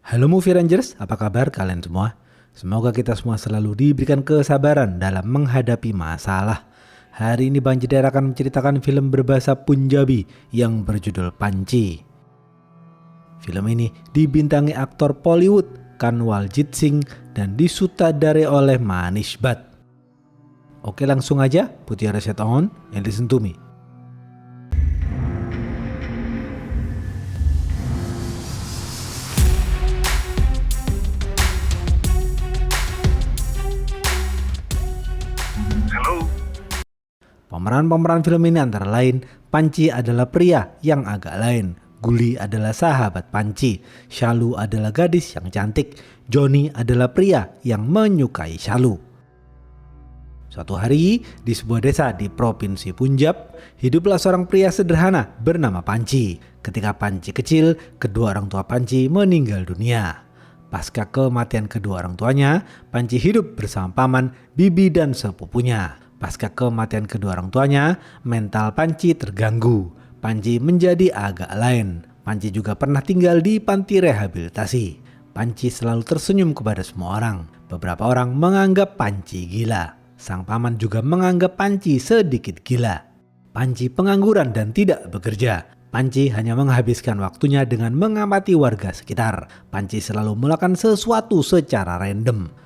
Halo Movie Rangers, apa kabar kalian semua? Semoga kita semua selalu diberikan kesabaran dalam menghadapi masalah. Hari ini Bang Jedar akan menceritakan film berbahasa Punjabi yang berjudul Panci. Film ini dibintangi aktor Bollywood Kanwaljit Singh dan disutradarai oleh Manish Bhatt. Oke, langsung aja, put your headset on and listen to me. Pemeran-pemeran film ini antara lain, Panci adalah pria yang agak lain, Guli adalah sahabat Panci, Shalu adalah gadis yang cantik, Johnny adalah pria yang menyukai Shalu. Suatu hari, di sebuah desa di provinsi Punjab, hiduplah seorang pria sederhana bernama Panci. Ketika Panci kecil, kedua orang tua Panci meninggal dunia. Pasca kematian kedua orang tuanya, Panci hidup bersama paman, bibi dan sepupunya. Pasca kematian kedua orang tuanya, mental Panci terganggu. Panci menjadi agak lain. Panci juga pernah tinggal di panti rehabilitasi. Panci selalu tersenyum kepada semua orang. Beberapa orang menganggap Panci gila. Sang paman juga menganggap Panci sedikit gila. Panci pengangguran dan tidak bekerja. Panci hanya menghabiskan waktunya dengan mengamati warga sekitar. Panci selalu melakukan sesuatu secara random.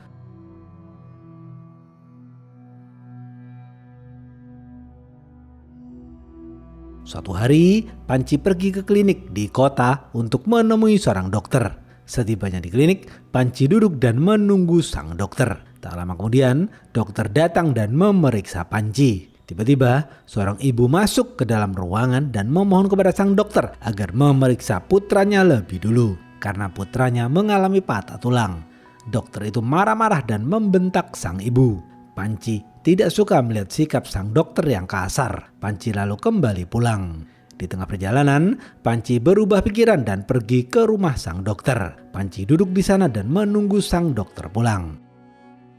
Suatu hari, Panci pergi ke klinik di kota untuk menemui seorang dokter. Setibanya di klinik, Panci duduk dan menunggu sang dokter. Tak lama kemudian, dokter datang dan memeriksa Panci. Tiba-tiba, seorang ibu masuk ke dalam ruangan dan memohon kepada sang dokter agar memeriksa putranya lebih dulu, karena putranya mengalami patah tulang. Dokter itu marah-marah dan membentak sang ibu. Panci tidak suka melihat sikap sang dokter yang kasar. Panci lalu kembali pulang. Di tengah perjalanan, Panci berubah pikiran dan pergi ke rumah sang dokter. Panci duduk di sana dan menunggu sang dokter pulang.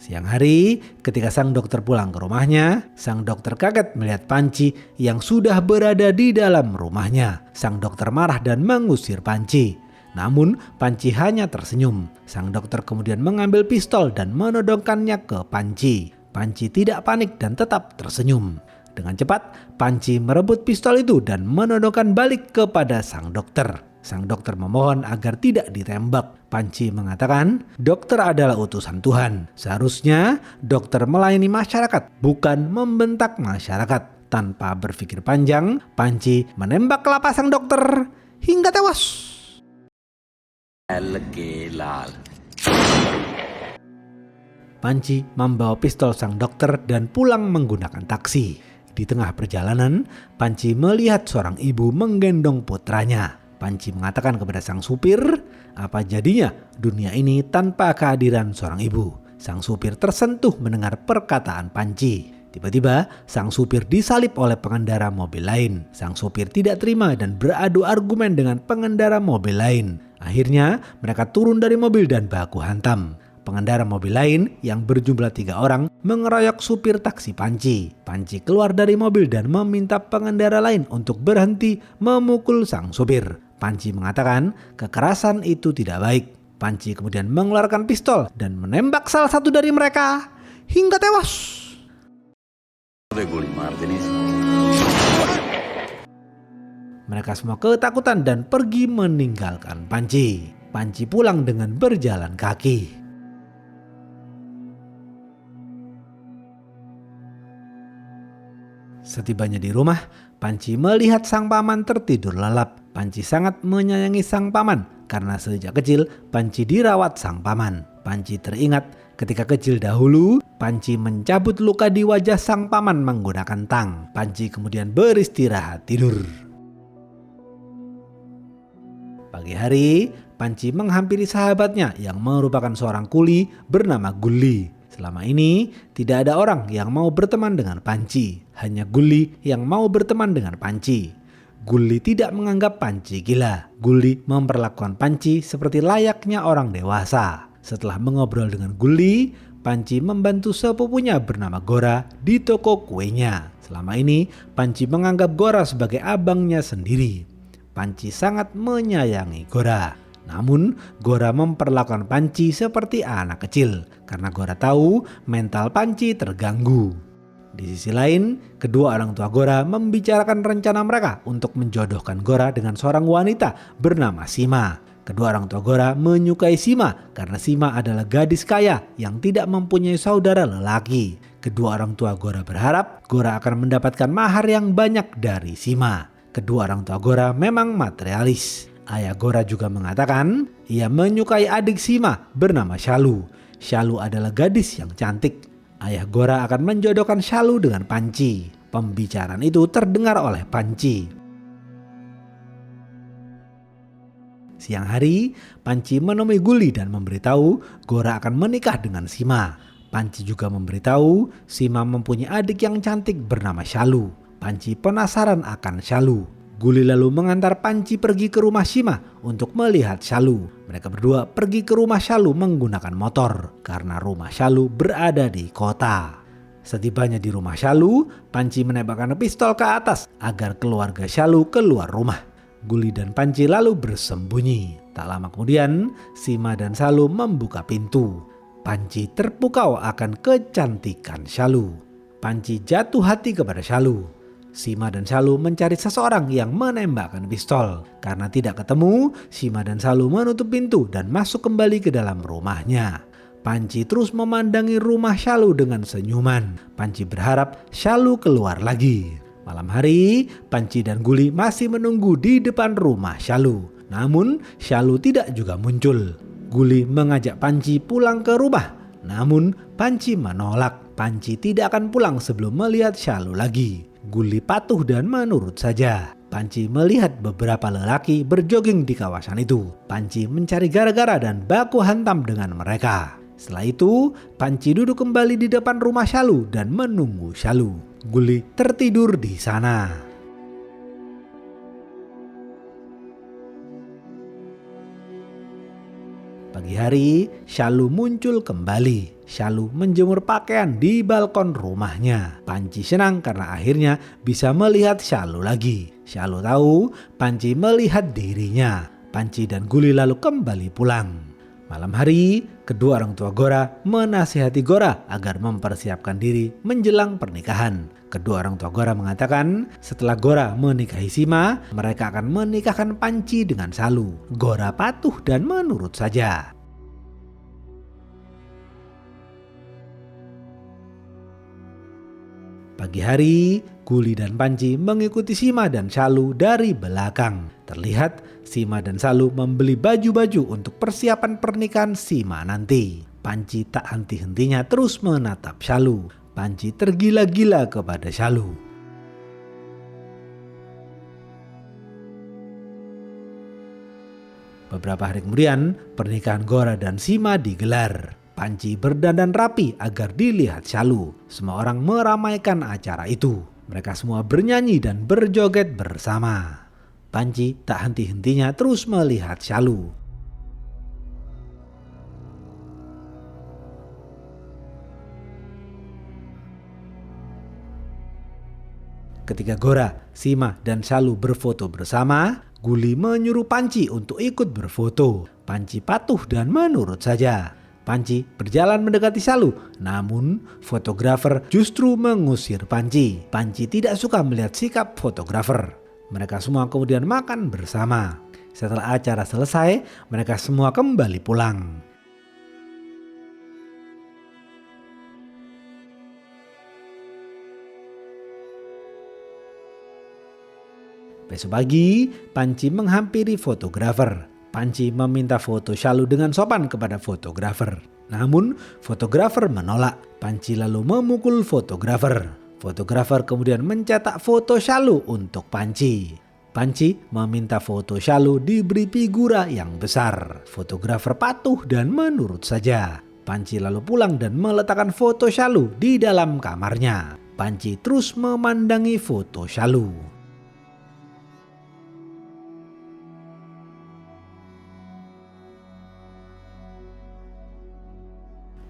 Siang hari, ketika sang dokter pulang ke rumahnya, sang dokter kaget melihat Panci yang sudah berada di dalam rumahnya. Sang dokter marah dan mengusir Panci. Namun, Panci hanya tersenyum. Sang dokter kemudian mengambil pistol dan menodongkannya ke Panci. Panci tidak panik dan tetap tersenyum. Dengan cepat, Panci merebut pistol itu dan menodongkan balik kepada sang dokter. Sang dokter memohon agar tidak ditembak. Panci mengatakan, dokter adalah utusan Tuhan. Seharusnya dokter melayani masyarakat, bukan membentak masyarakat. Tanpa berpikir panjang, Panci menembak kelapa sang dokter hingga tewas. Panci membawa pistol sang dokter dan pulang menggunakan taksi. Di tengah perjalanan, Panci melihat seorang ibu menggendong putranya. Panci mengatakan kepada sang supir, apa jadinya dunia ini tanpa kehadiran seorang ibu. Sang supir tersentuh mendengar perkataan Panci. Tiba-tiba, sang supir disalip oleh pengendara mobil lain. Sang supir tidak terima dan beradu argumen dengan pengendara mobil lain. Akhirnya, mereka turun dari mobil dan baku hantam. Pengendara mobil lain yang berjumlah 3 orang mengeroyok supir taksi Panci. Panci keluar dari mobil dan meminta pengendara lain untuk berhenti memukul sang supir. Panci mengatakan kekerasan itu tidak baik. Panci kemudian mengeluarkan pistol dan menembak salah satu dari mereka hingga tewas. Mereka semua ketakutan dan pergi meninggalkan Panci. Panci pulang dengan berjalan kaki. Setibanya di rumah, Panci melihat sang paman tertidur lelap. Panci sangat menyayangi sang paman karena sejak kecil Panci dirawat sang paman. Panci teringat ketika kecil dahulu, Panci mencabut luka di wajah sang paman menggunakan tang. Panci kemudian beristirahat tidur. Pagi hari, Panci menghampiri sahabatnya yang merupakan seorang kuli bernama Guli. Selama ini, tidak ada orang yang mau berteman dengan Panci. Hanya Guli yang mau berteman dengan Panci. Guli tidak menganggap Panci gila. Guli memperlakukan Panci seperti layaknya orang dewasa. Setelah mengobrol dengan Guli, Panci membantu sepupunya bernama Gora di toko kuenya. Selama ini, Panci menganggap Gora sebagai abangnya sendiri. Panci sangat menyayangi Gora. Namun Gora memperlakukan Panci seperti anak kecil karena Gora tahu mental Panci terganggu. Di sisi lain, kedua orang tua Gora membicarakan rencana mereka untuk menjodohkan Gora dengan seorang wanita bernama Sima. Kedua orang tua Gora menyukai Sima karena Sima adalah gadis kaya yang tidak mempunyai saudara lelaki. Kedua orang tua Gora berharap Gora akan mendapatkan mahar yang banyak dari Sima. Kedua orang tua Gora memang materialis. Ayah Gora juga mengatakan ia menyukai adik Sima bernama Shalu. Shalu adalah gadis yang cantik. Ayah Gora akan menjodohkan Shalu dengan Panci. Pembicaraan itu terdengar oleh Panci. Siang hari, Panci menemui Guli dan memberitahu Gora akan menikah dengan Sima. Panci juga memberitahu Sima mempunyai adik yang cantik bernama Shalu. Panci penasaran akan Shalu. Guli lalu mengantar Panci pergi ke rumah Sima untuk melihat Shalu. Mereka berdua pergi ke rumah Shalu menggunakan motor karena rumah Shalu berada di kota. Setibanya di rumah Shalu, Panci menembakkan pistol ke atas agar keluarga Shalu keluar rumah. Guli dan Panci lalu bersembunyi. Tak lama kemudian, Sima dan Shalu membuka pintu. Panci terpukau akan kecantikan Shalu. Panci jatuh hati kepada Shalu. Sima dan Shalu mencari seseorang yang menembakkan pistol. Karena tidak ketemu, Sima dan Shalu menutup pintu dan masuk kembali ke dalam rumahnya. Panci terus memandangi rumah Shalu dengan senyuman. Panci berharap Shalu keluar lagi. Malam hari, Panci dan Guli masih menunggu di depan rumah Shalu. Namun, Shalu tidak juga muncul. Guli mengajak Panci pulang ke rumah. Namun, Panci menolak. Panci tidak akan pulang sebelum melihat Shalu lagi. Guli patuh dan menurut saja. Panci melihat beberapa lelaki berjoging di kawasan itu. Panci mencari gara-gara dan baku hantam dengan mereka. Setelah itu, Panci duduk kembali di depan rumah Shalu dan menunggu Shalu. Guli tertidur di sana. Pagi hari, Shalu muncul kembali. Shalu menjemur pakaian di balkon rumahnya. Panci senang karena akhirnya bisa melihat Shalu lagi. Shalu tahu Panci melihat dirinya. Panci dan Guli lalu kembali pulang. Malam hari, kedua orang tua Gora menasihati Gora agar mempersiapkan diri menjelang pernikahan. Kedua orang tua Gora mengatakan setelah Gora menikahi Sima, mereka akan menikahkan Panci dengan Shalu. Gora patuh dan menurut saja. Pagi hari, Guli dan Panci mengikuti Sima dan Shalu dari belakang. Terlihat Sima dan Shalu membeli baju-baju untuk persiapan pernikahan Sima nanti. Panci tak henti-hentinya terus menatap Shalu. Panci tergila-gila kepada Shalu. Beberapa hari kemudian, pernikahan Gora dan Sima digelar. Panci berdandan rapi agar dilihat Shalu. Semua orang meramaikan acara itu. Mereka semua bernyanyi dan berjoget bersama. Panci tak henti-hentinya terus melihat Shalu. Ketika Gora, Sima, dan Shalu berfoto bersama, Guli menyuruh Panci untuk ikut berfoto. Panci patuh dan menurut saja. Panci berjalan mendekati Shalu, namun fotografer justru mengusir Panci. Panci tidak suka melihat sikap fotografer. Mereka semua kemudian makan bersama. Setelah acara selesai, mereka semua kembali pulang. Besok pagi, Panci menghampiri fotografer. Panci meminta foto Shalu dengan sopan kepada fotografer. Namun, fotografer menolak. Panci lalu memukul fotografer. Fotografer kemudian mencetak foto Shalu untuk Panci. Panci meminta foto Shalu diberi figura yang besar. Fotografer patuh dan menurut saja. Panci lalu pulang dan meletakkan foto Shalu di dalam kamarnya. Panci terus memandangi foto Shalu.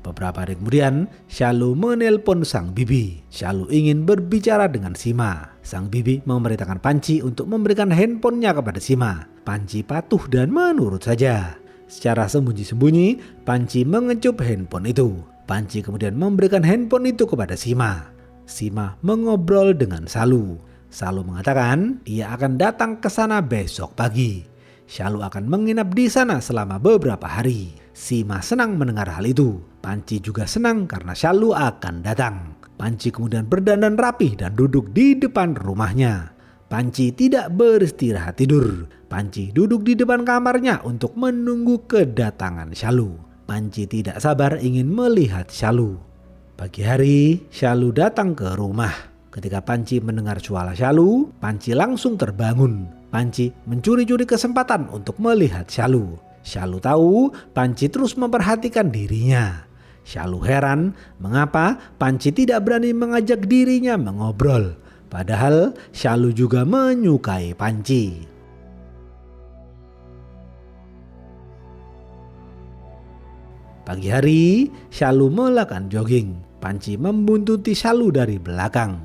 Beberapa hari kemudian, Shalu menelpon sang bibi. Shalu ingin berbicara dengan Sima. Sang bibi memerintahkan Panci untuk memberikan handphonenya kepada Sima. Panci patuh dan menurut saja. Secara sembunyi-sembunyi, Panci mengecup handphone itu. Panci kemudian memberikan handphone itu kepada Sima. Sima mengobrol dengan Shalu. Shalu mengatakan ia akan datang ke sana besok pagi. Shalu akan menginap di sana selama beberapa hari. Sima senang mendengar hal itu. Panci juga senang karena Shalu akan datang. Panci kemudian berdandan rapih dan duduk di depan rumahnya. Panci tidak beristirahat tidur. Panci duduk di depan kamarnya untuk menunggu kedatangan Shalu. Panci tidak sabar ingin melihat Shalu. Pagi hari, Shalu datang ke rumah. Ketika Panci mendengar suara Shalu, Panci langsung terbangun. Panci mencuri-curi kesempatan untuk melihat Shalu. Shalu tahu Panci terus memperhatikan dirinya. Shalu heran mengapa Panci tidak berani mengajak dirinya mengobrol. Padahal Shalu juga menyukai Panci. Pagi hari, Shalu melakukan jogging. Panci membuntuti Shalu dari belakang.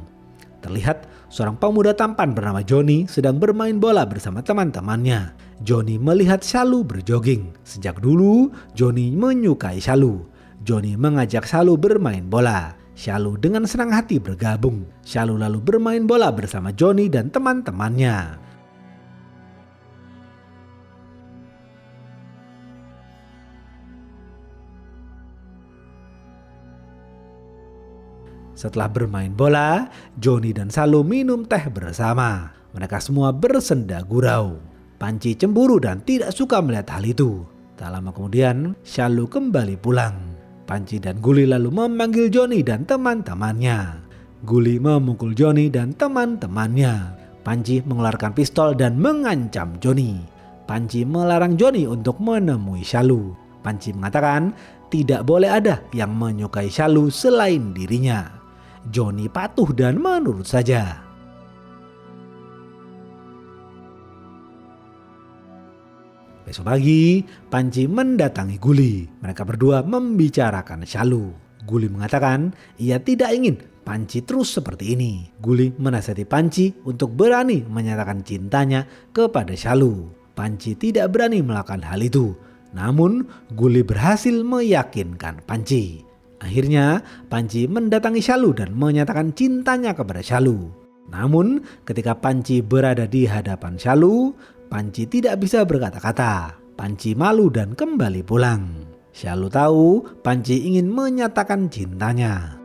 Terlihat seorang pemuda tampan bernama Johnny sedang bermain bola bersama teman-temannya. Johnny melihat Shalu berjogging. Sejak dulu, Johnny menyukai Shalu. Johnny mengajak Shalu bermain bola. Shalu dengan senang hati bergabung. Shalu lalu bermain bola bersama Johnny dan teman-temannya. Setelah bermain bola, Johnny dan Shalu minum teh bersama. Mereka semua bersenda gurau. Panci cemburu dan tidak suka melihat hal itu. Tak lama kemudian, Shalu kembali pulang. Panci dan Guli lalu memanggil Johnny dan teman-temannya. Guli memukul Johnny dan teman-temannya. Panci mengeluarkan pistol dan mengancam Johnny. Panci melarang Johnny untuk menemui Shalu. Panci mengatakan tidak boleh ada yang menyukai Shalu selain dirinya. Johnny patuh dan menurut saja. Besok pagi, Panci mendatangi Guli. Mereka berdua membicarakan Shalu. Guli mengatakan ia tidak ingin Panci terus seperti ini. Guli menasihati Panci untuk berani menyatakan cintanya kepada Shalu. Panci tidak berani melakukan hal itu. Namun, Guli berhasil meyakinkan Panci. Akhirnya, Panci mendatangi Shalu dan menyatakan cintanya kepada Shalu. Namun, ketika Panci berada di hadapan Shalu, Panci tidak bisa berkata-kata. Panci malu dan kembali pulang. Shalu tahu Panci ingin menyatakan cintanya.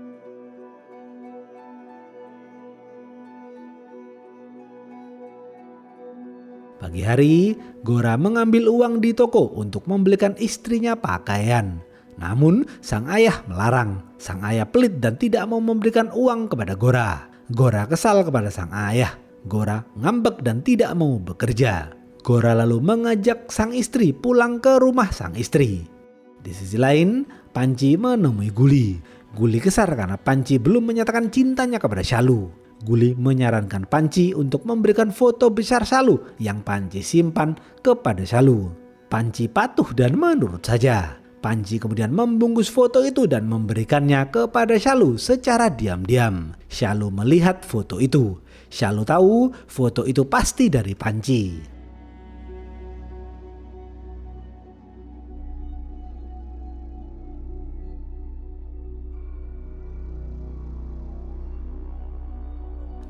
Pagi hari, Gora mengambil uang di toko untuk membelikan istrinya pakaian. Namun, sang ayah melarang. Sang ayah pelit dan tidak mau memberikan uang kepada Gora. Gora kesal kepada sang ayah. Gora ngambek dan tidak mau bekerja. Gora lalu mengajak sang istri pulang ke rumah sang istri. Di sisi lain, Panci menemui Guli. Guli kesal karena Panci belum menyatakan cintanya kepada Shalu. Guli menyarankan Panci untuk memberikan foto besar Shalu yang Panci simpan kepada Shalu. Panci patuh dan menurut saja. Panci kemudian membungkus foto itu dan memberikannya kepada Shalu secara diam-diam. Shalu melihat foto itu. Shalu tahu foto itu pasti dari Panci.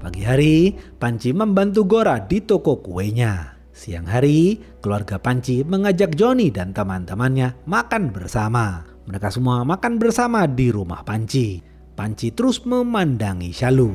Pagi hari, Panci membantu Gora di toko kuenya. Siang hari, keluarga Panci mengajak Johnny dan teman-temannya makan bersama. Mereka semua makan bersama di rumah Panci. Panci terus memandangi Shalu.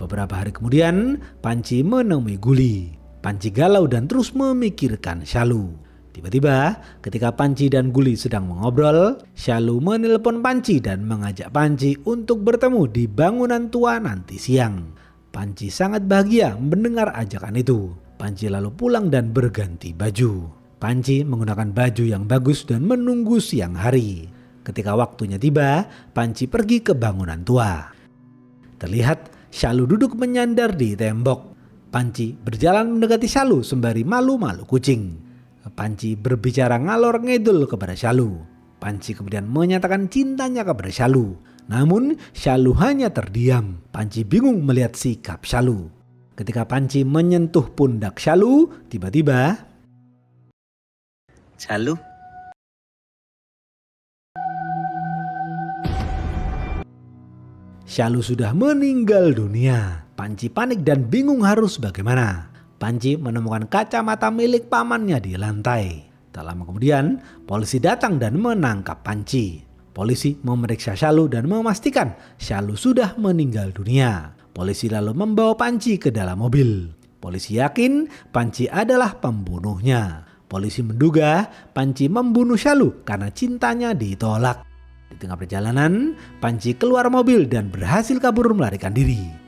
Beberapa hari kemudian, Panci menemui Guli. Panci galau dan terus memikirkan Shalu. Tiba-tiba, ketika Panci dan Guli sedang mengobrol, Shalu menelpon Panci dan mengajak Panci untuk bertemu di bangunan tua nanti siang. Panci sangat bahagia mendengar ajakan itu. Panci lalu pulang dan berganti baju. Panci menggunakan baju yang bagus dan menunggu siang hari. Ketika waktunya tiba, Panci pergi ke bangunan tua. Terlihat Shalu duduk menyandar di tembok. Panci berjalan mendekati Shalu sembari malu-malu kucing. Panci berbicara ngalor ngidul kepada Syalu. Panci kemudian menyatakan cintanya kepada Syalu. Namun Syalu hanya terdiam. Panci bingung melihat sikap Syalu. Ketika Panci menyentuh pundak Syalu, tiba-tiba Syalu, Syalu sudah meninggal dunia. Panci panik dan bingung harus bagaimana. Panci menemukan kacamata milik pamannya di lantai. Tak lama kemudian, polisi datang dan menangkap Panci. Polisi memeriksa Syalu dan memastikan Syalu sudah meninggal dunia. Polisi lalu membawa Panci ke dalam mobil. Polisi yakin Panci adalah pembunuhnya. Polisi menduga Panci membunuh Syalu karena cintanya ditolak. Di tengah perjalanan, Panci keluar mobil dan berhasil kabur melarikan diri.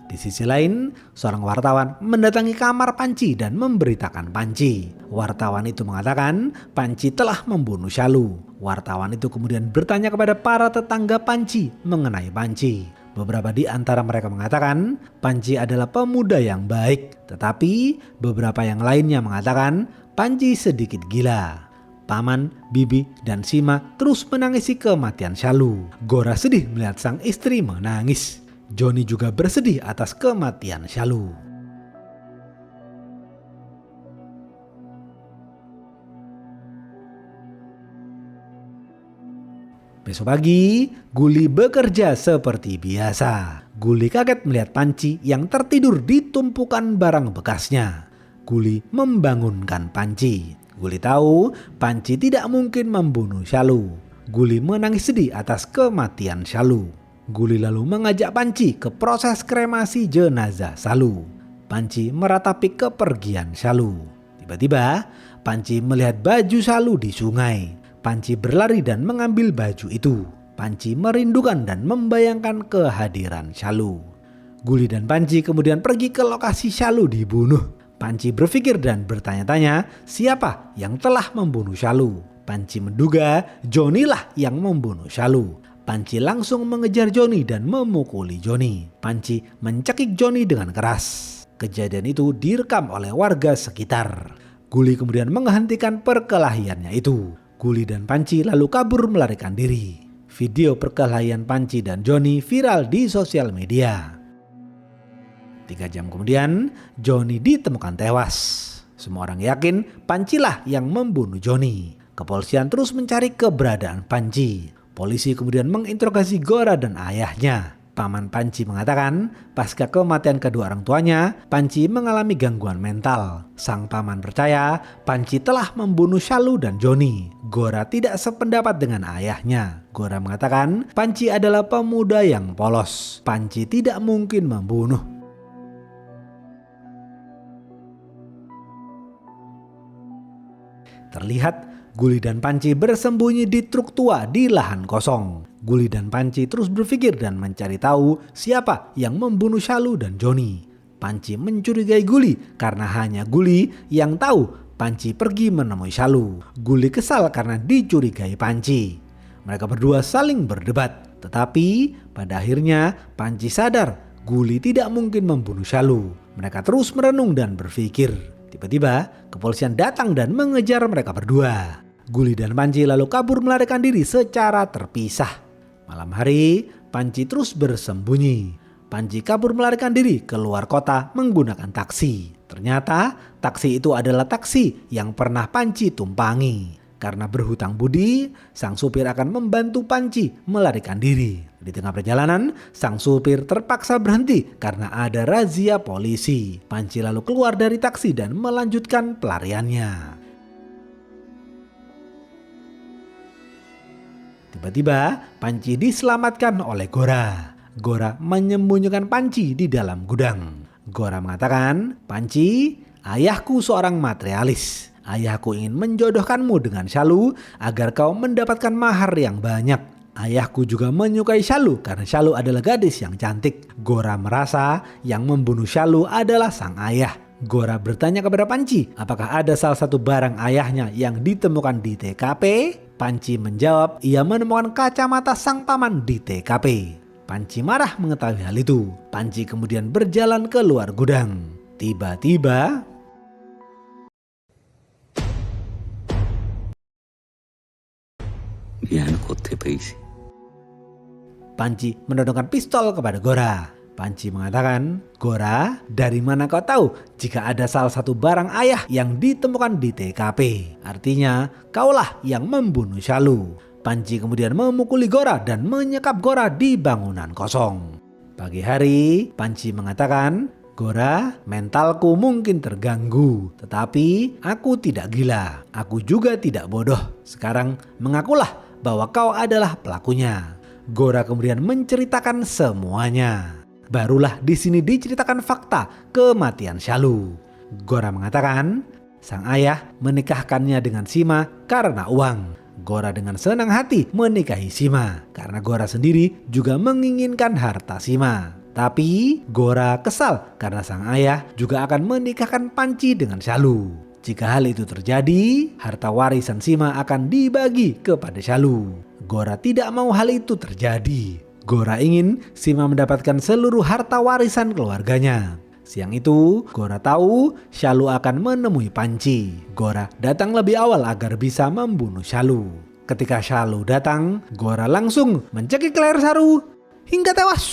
Di sisi lain, seorang wartawan mendatangi kamar Panci dan memberitakan Panci. Wartawan itu mengatakan Panci telah membunuh Syalu. Wartawan itu kemudian bertanya kepada para tetangga Panci mengenai Panci. Beberapa di antara mereka mengatakan Panci adalah pemuda yang baik, tetapi beberapa yang lainnya mengatakan Panci sedikit gila. Paman, Bibi, dan Sima terus menangisi kematian Syalu. Gora sedih melihat sang istri menangis. Joni juga bersedih atas kematian Syalu. Besok pagi, Guli bekerja seperti biasa. Guli kaget melihat Panci yang tertidur di tumpukan barang bekasnya. Guli membangunkan Panci. Guli tahu Panci tidak mungkin membunuh Syalu. Guli menangis sedih atas kematian Syalu. Guli lalu mengajak Panci ke proses kremasi jenazah Syalu. Panci meratapi kepergian Syalu. Tiba-tiba Panci melihat baju Syalu di sungai. Panci berlari dan mengambil baju itu. Panci merindukan dan membayangkan kehadiran Syalu. Guli dan Panci kemudian pergi ke lokasi Syalu dibunuh. Panci berpikir dan bertanya-tanya siapa yang telah membunuh Syalu. Panci menduga Joni lah yang membunuh Syalu. Panci langsung mengejar Joni dan memukuli Joni. Panci mencekik Joni dengan keras. Kejadian itu direkam oleh warga sekitar. Guli kemudian menghentikan perkelahiannya itu. Guli dan Panci lalu kabur melarikan diri. Video perkelahian Panci dan Joni viral di sosial media. 3 jam kemudian, Joni ditemukan tewas. Semua orang yakin Panci lah yang membunuh Joni. Kepolisian terus mencari keberadaan Panci. Polisi kemudian menginterogasi Gora dan ayahnya. Paman Panci mengatakan, pasca kematian kedua orang tuanya, Panci mengalami gangguan mental. Sang paman percaya Panci telah membunuh Syalu dan Joni. Gora tidak sependapat dengan ayahnya. Gora mengatakan, Panci adalah pemuda yang polos. Panci tidak mungkin membunuh. Terlihat Guli dan Panci bersembunyi di truk tua di lahan kosong. Guli dan Panci terus berpikir dan mencari tahu siapa yang membunuh Syalu dan Joni. Panci mencurigai Guli karena hanya Guli yang tahu Panci pergi menemui Syalu. Guli kesal karena dicurigai Panci. Mereka berdua saling berdebat. Tetapi pada akhirnya Panci sadar Guli tidak mungkin membunuh Syalu. Mereka terus merenung dan berpikir. Tiba-tiba kepolisian datang dan mengejar mereka berdua. Guli dan Panci lalu kabur melarikan diri secara terpisah. Malam hari, Panci terus bersembunyi. Panci kabur melarikan diri keluar kota menggunakan taksi. Ternyata taksi itu adalah taksi yang pernah Panci tumpangi. Karena berhutang budi, sang supir akan membantu Panci melarikan diri. Di tengah perjalanan, sang supir terpaksa berhenti karena ada razia polisi. Panci lalu keluar dari taksi dan melanjutkan pelariannya. Tiba-tiba Panci diselamatkan oleh Gora. Gora menyembunyikan Panci di dalam gudang. Gora mengatakan, Panci, ayahku seorang materialis. Ayahku ingin menjodohkanmu dengan Syalu agar kau mendapatkan mahar yang banyak. Ayahku juga menyukai Syalu karena Syalu adalah gadis yang cantik. Gora merasa yang membunuh Syalu adalah sang ayah. Gora bertanya kepada Panci, apakah ada salah satu barang ayahnya yang ditemukan di TKP? Panci menjawab, ia menemukan kacamata sang paman di TKP. Panci marah mengetahui hal itu. Panci kemudian berjalan ke luar gudang. Tiba-tiba Panci menodongkan pistol kepada Gora. Panci mengatakan, "Gora, dari mana kau tahu jika ada salah satu barang ayah yang ditemukan di TKP? Artinya, kaulah yang membunuh Shalu." Panci kemudian memukuli Gora dan menyekap Gora di bangunan kosong. Pagi hari, Panci mengatakan, "Gora, mentalku mungkin terganggu, tetapi aku tidak gila. Aku juga tidak bodoh. Sekarang mengakulah bahwa kau adalah pelakunya." Gora kemudian menceritakan semuanya. Barulah di sini diceritakan fakta kematian Shalu. Gora mengatakan, sang ayah menikahkannya dengan Sima karena uang. Gora dengan senang hati menikahi Sima karena Gora sendiri juga menginginkan harta Sima. Tapi Gora kesal karena sang ayah juga akan menikahkan Panci dengan Shalu. Jika hal itu terjadi, harta warisan Sima akan dibagi kepada Shalu. Gora tidak mau hal itu terjadi. Gora ingin Sima mendapatkan seluruh harta warisan keluarganya. Siang itu, Gora tahu Shalu akan menemui Panci. Gora datang lebih awal agar bisa membunuh Shalu. Ketika Shalu datang, Gora langsung mencekik leher Shalu hingga tewas.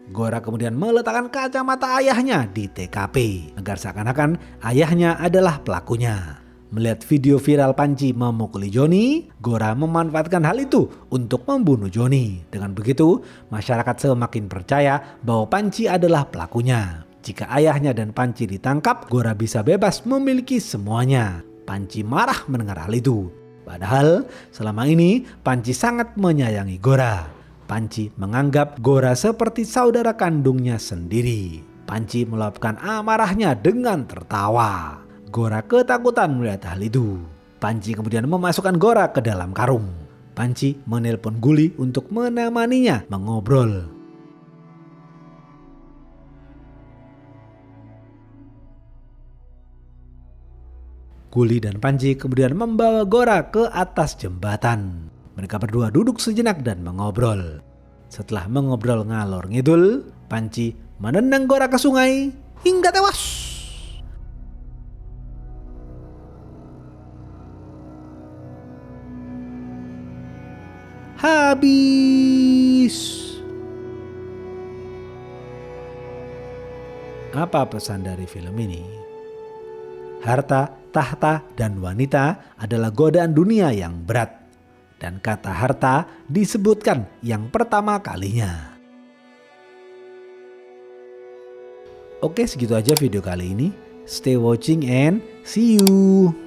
Gora kemudian meletakkan kacamata ayahnya di TKP agar seakan-akan ayahnya adalah pelakunya. Melihat video viral Panci memukuli Joni, Gora memanfaatkan hal itu untuk membunuh Joni. Dengan begitu, masyarakat semakin percaya bahwa Panci adalah pelakunya. Jika ayahnya dan Panci ditangkap, Gora bisa bebas memiliki semuanya. Panci marah mendengar hal itu. Padahal selama ini Panci sangat menyayangi Gora. Panci menganggap Gora seperti saudara kandungnya sendiri. Panci meluapkan amarahnya dengan tertawa. Gora ketakutan melihat hal itu. Panci kemudian memasukkan Gora ke dalam karung. Panci menelpon Guli untuk menemaninya mengobrol. Guli dan Panci kemudian membawa Gora ke atas jembatan. Mereka berdua duduk sejenak dan mengobrol. Setelah mengobrol ngalor ngidul, Panci menendang Gora ke sungai hingga tewas. Habis. Apa pesan dari film ini? Harta, tahta, dan wanita adalah godaan dunia yang berat. Dan kata harta disebutkan yang pertama kalinya. Oke, segitu aja video kali ini. Stay watching and see you.